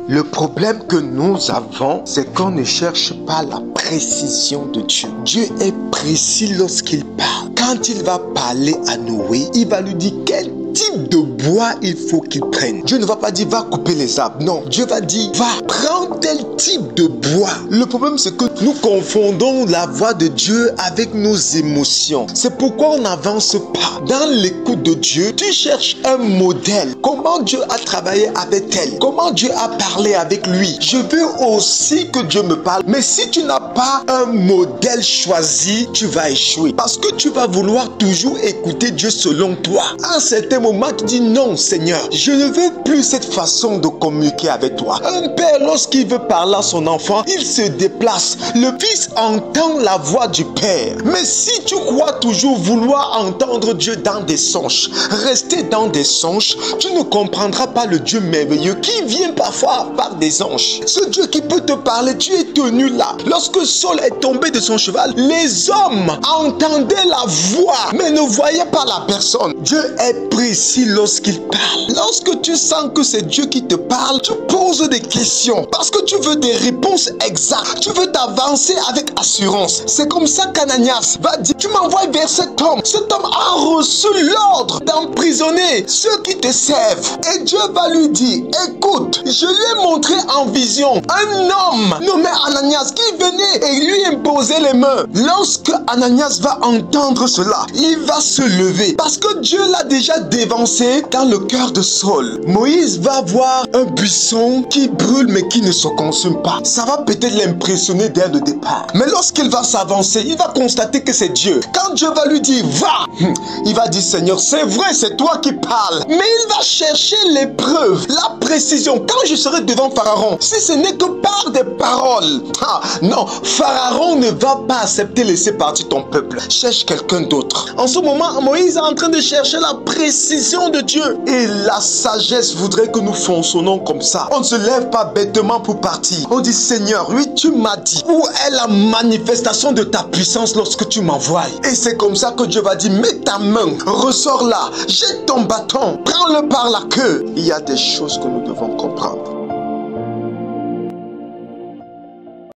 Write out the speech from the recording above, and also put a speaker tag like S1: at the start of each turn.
S1: Le problème que nous avons, c'est qu'on ne cherche pas la précision de Dieu. Dieu est précis lorsqu'il parle. Quand il va parler à Noé, il va lui dire quel type de bois il faut qu'il prenne. Dieu ne va pas dire va couper les arbres. Non, Dieu va dire va prendre tel type de bois. Le problème c'est que nous confondons la voix de Dieu avec nos émotions. C'est pourquoi on n'avance pas. Dans l'écoute de Dieu, tu cherches un modèle. Comment Dieu a travaillé avec elle? Comment Dieu a parlé avec lui? Je veux aussi que Dieu me parle. Mais si tu n'as pas un modèle choisi, tu vas échouer. Parce que tu vas vouloir toujours écouter Dieu selon toi. À un certain moment, tu dis non, Seigneur, je ne veux plus cette façon de communiquer avec toi. Un père, lorsqu'il veut parler à son enfant, il se déplace. Le fils entend la voix du père. Mais si tu crois toujours vouloir entendre Dieu dans des songes, rester dans des songes, tu ne comprendras pas le Dieu merveilleux qui vient parfois par des anges. Ce Dieu qui peut te parler, tu es tenu là. Lorsque Saul est tombé de son cheval, les hommes entendaient la voix, mais ne voyaient pas la personne. Dieu est précis lorsqu'il parle. Lorsque tu sens que c'est Dieu qui te parle, tu poses des questions parce que tu veux des réponses exactes. Tu veux t'avancer avec assurance. C'est comme ça qu'Ananias va dire, tu m'envoies vers cet homme. Cet homme a reçu l'ordre d'emprisonner ceux qui te servent. Et Dieu va lui dire, écoute, je lui ai montré en vision un homme nommé Ananias qui venait et lui imposait les mains. Lorsque Ananias va entendre cela, il va se lever parce que Dieu l'a déjà dévancé dans le cœur de Saul. Moïse va voir un buisson qui brûle mais qui ne se consume pas. Ça va peut-être l'impressionner dès le départ. Mais lorsqu'il va s'avancer, il va constater que c'est Dieu. Quand Dieu va lui dire va, il va dire Seigneur, c'est vrai, c'est toi qui parles. Mais il va chercher les preuves, la précision. Quand je serai devant Pharaon, si ce n'est que par des paroles, non, Pharaon ne va pas accepter de laisser partir ton peuple. Cherche quelqu'un d'autre. En ce moment, Moïse est en train de chercher la précision de Dieu. Et la sagesse voudrait que nous fonctionnons comme ça. On ne se lève pas bêtement pour partir. On dit Seigneur, oui, tu m'as dit. Où est la manifestation de ta puissance lorsque tu m'envoies? Et c'est comme ça que Dieu va dire, mets ta main, ressors là, jette ton bâton, prends-le par la queue. Il y a des choses que nous devons comprendre.